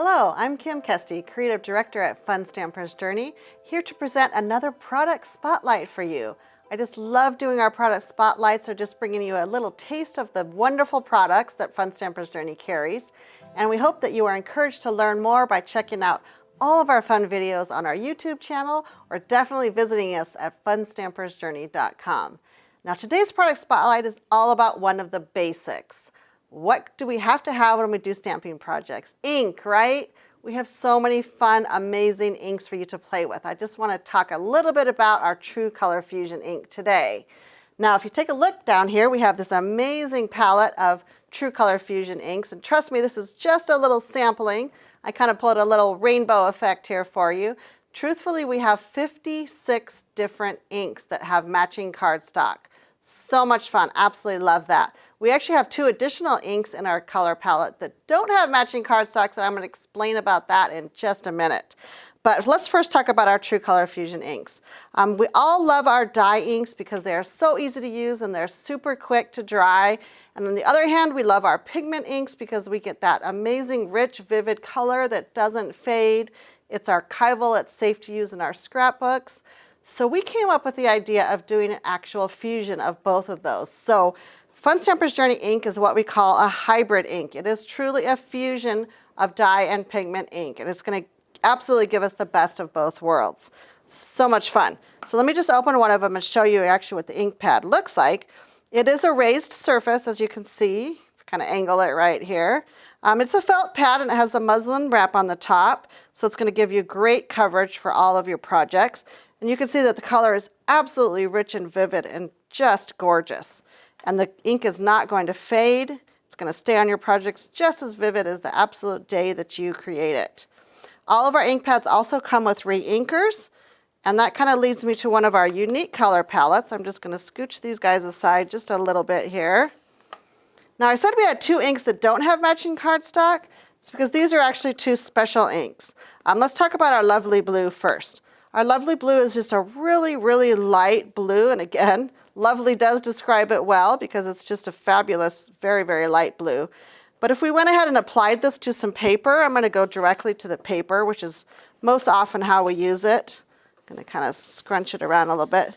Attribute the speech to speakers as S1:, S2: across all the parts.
S1: Hello, I'm Kim Kesti, Creative Director at Fun Stamper's Journey, here to present another product spotlight for you. I just love doing our product spotlights, so just bringing you a little taste of the wonderful products that Fun Stamper's Journey carries. And we hope that you are encouraged to learn more by checking out all of our fun videos on our YouTube channel, or definitely visiting us at funstampersjourney.com. Now today's product spotlight is all about one of the basics. What do we have to have when we do stamping projects? Ink, right? We have so many fun, amazing inks for you to play with. I just want to talk a little bit about our True Color Fusion ink today. Now, if you take a look down here, we have this amazing palette of True Color Fusion inks. And trust me, this is just a little sampling. I kind of pulled a little rainbow effect here for you. Truthfully, we have 56 different inks that have matching cardstock. So much fun, absolutely love that. We actually have 2 additional inks in our color palette that don't have matching cardstocks, and I'm going to explain about that in just a minute. But let's first talk about our True Color Fusion inks. We all love our dye inks because they are so easy to use and they're super quick to dry. And on the other hand, we love our pigment inks because we get that amazing, rich, vivid color that doesn't fade. It's archival, it's safe to use in our scrapbooks. So we came up with the idea of doing an actual fusion of both of those. So Fun Stamper's Journey ink is what we call a hybrid ink. It is truly a fusion of dye and pigment ink, and it's going to absolutely give us the best of both worlds. So much fun. So let me just open one of them and show you actually what the ink pad looks like. It is a raised surface, as you can see. Kind of angle it right here. It's a felt pad and it has the muslin wrap on the top, so it's going to give you great coverage for all of your projects. And you can see that the color is absolutely rich and vivid and just gorgeous. And the ink is not going to fade. It's going to stay on your projects just as vivid as the absolute day that you create it. All of our ink pads also come with reinkers, and that kind of leads me to one of our unique color palettes. I'm just going to scooch these guys aside just a little bit here. Now I said we had 2 inks that don't have matching cardstock. It's because these are actually 2 special inks. Let's talk about our lovely blue first. Our lovely blue is just a really, really light blue, and again, lovely does describe it well because it's just a fabulous, very, very light blue. But if we went ahead and applied this to some paper, I'm going to go directly to the paper, which is most often how we use it. I'm going to kind of scrunch it around a little bit.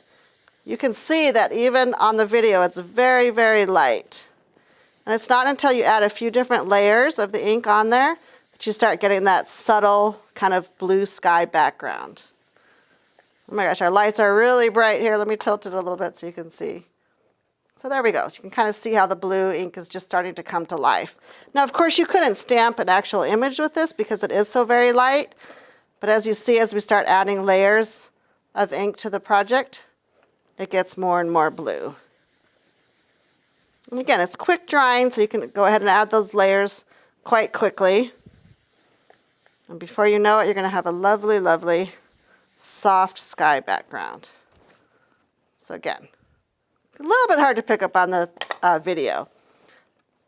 S1: You can see that even on the video, it's very, very light. And it's not until you add a few different layers of the ink on there that you start getting that subtle kind of blue sky background. Oh my gosh, our lights are really bright here. Let me tilt it a little bit so you can see. So there we go. So you can kind of see how the blue ink is just starting to come to life. Now, of course, you couldn't stamp an actual image with this because it is so very light. But as you see, as we start adding layers of ink to the project, it gets more and more blue. And again, it's quick drying, so you can go ahead and add those layers quite quickly. And before you know it, you're going to have a lovely, lovely soft sky background. So again, a little bit hard to pick up on the video,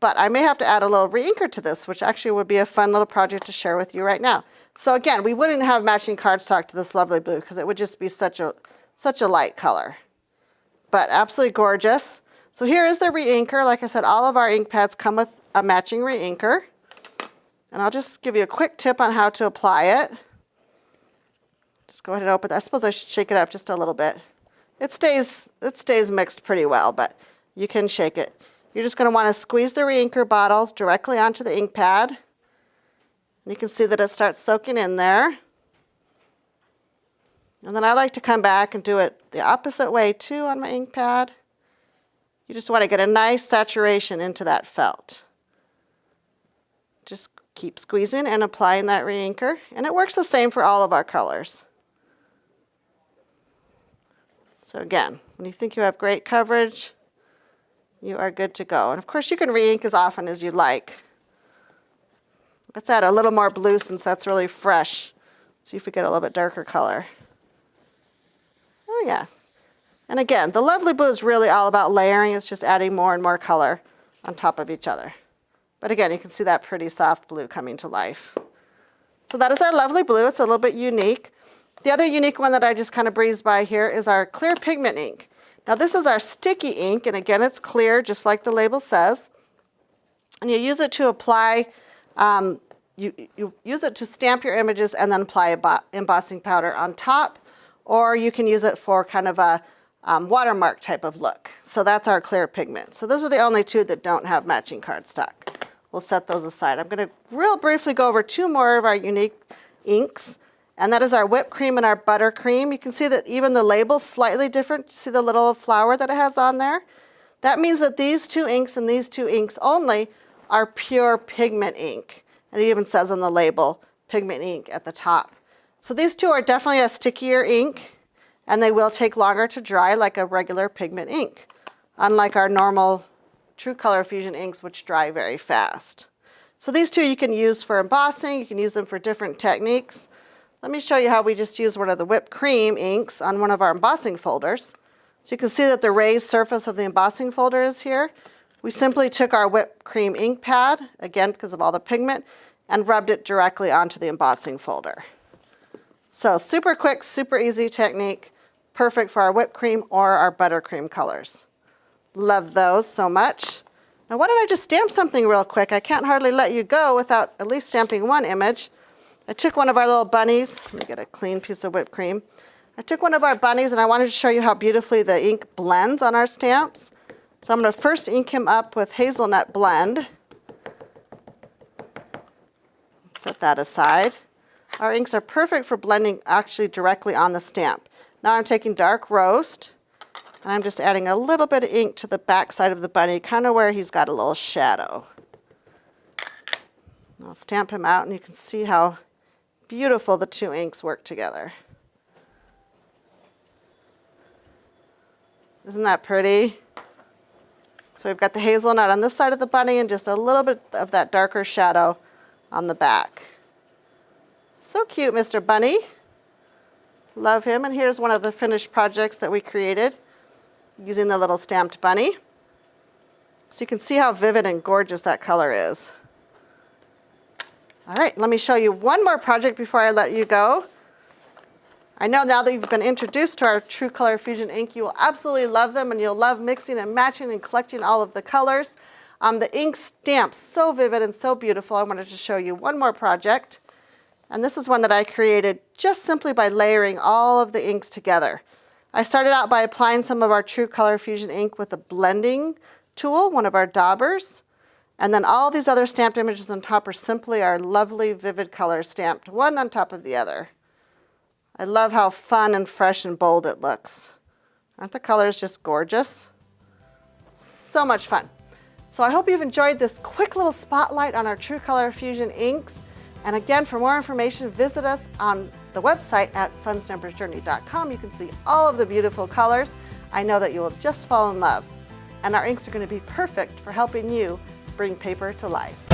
S1: but I may have to add a little reinker to this, which actually would be a fun little project to share with you right now. So again, we wouldn't have matching cardstock to this lovely blue because it would just be such a light color, but absolutely gorgeous. So here is the reinker. Like I said, all of our ink pads come with a matching reinker, and I'll just give you a quick tip on how to apply it. Just go ahead and open it. I suppose I should shake it up just a little bit. It stays mixed pretty well, but you can shake it. You're just going to want to squeeze the reinker bottles directly onto the ink pad. And you can see that it starts soaking in there. And then I like to come back and do it the opposite way too on my ink pad. You just want to get a nice saturation into that felt. Just keep squeezing and applying that reinker, and it works the same for all of our colors. So again, when you think you have great coverage, you are good to go. And of course, you can re-ink as often as you like. Let's add a little more blue since that's really fresh. See if we get a little bit darker color. Oh yeah. And again, the lovely blue is really all about layering. It's just adding more and more color on top of each other. But again, you can see that pretty soft blue coming to life. So that is our lovely blue. It's a little bit unique. The other unique one that I just kind of breezed by here is our clear pigment ink. Now this is our sticky ink, and again, it's clear, just like the label says. And you use it to apply you use it to stamp your images and then apply embossing powder on top, or you can use it for kind of a watermark type of look. So that's our clear pigment. So those are the only two that don't have matching cardstock. We'll set those aside. I'm going to real briefly go over two more of our unique inks, and that is our whipped cream and our buttercream. You can see that even the label's slightly different. See the little flower that it has on there? That means that these two inks and these two inks only are pure pigment ink. And it even says on the label, pigment ink at the top. So these two are definitely a stickier ink, and they will take longer to dry like a regular pigment ink, unlike our normal True Color Fusion inks, which dry very fast. So these two you can use for embossing, you can use them for different techniques. Let me show you how we just used one of the whipped cream inks on one of our embossing folders. So you can see that the raised surface of the embossing folder is here. We simply took our whipped cream ink pad, again because of all the pigment, and rubbed it directly onto the embossing folder. So super quick, super easy technique, perfect for our whipped cream or our buttercream colors. Love those so much. Now why don't I just stamp something real quick? I can't hardly let you go without at least stamping one image. I took one of our little bunnies. Let me get a clean piece of whipped cream. I took one of our bunnies and I wanted to show you how beautifully the ink blends on our stamps. So I'm going to first ink him up with hazelnut blend. Set that aside. Our inks are perfect for blending actually directly on the stamp. Now I'm taking dark roast and I'm just adding a little bit of ink to the back side of the bunny, kind of where he's got a little shadow. I'll stamp him out and you can see how beautiful the two inks work together. Isn't that pretty? So we've got the hazelnut on this side of the bunny and just a little bit of that darker shadow on the back. So cute, Mr. Bunny. Love him. And here's one of the finished projects that we created using the little stamped bunny. So you can see how vivid and gorgeous that color is. All right, let me show you one more project before I let you go. I know now that you've been introduced to our True Color Fusion ink, you will absolutely love them and you'll love mixing and matching and collecting all of the colors. The ink stamps so vivid and so beautiful. I wanted to show you one more project. And this is one that I created just simply by layering all of the inks together. I started out by applying some of our True Color Fusion ink with a blending tool, one of our daubers. And then all these other stamped images on top are simply our lovely vivid colors stamped one on top of the other. I love how fun and fresh and bold it looks. Aren't the colors just gorgeous? So much fun. So I hope you've enjoyed this quick little spotlight on our True Color Fusion inks. And again, for more information, visit us on the website at funstampersjourney.com. You can see all of the beautiful colors. I know that you will just fall in love. And our inks are going to be perfect for helping you bring paper to life.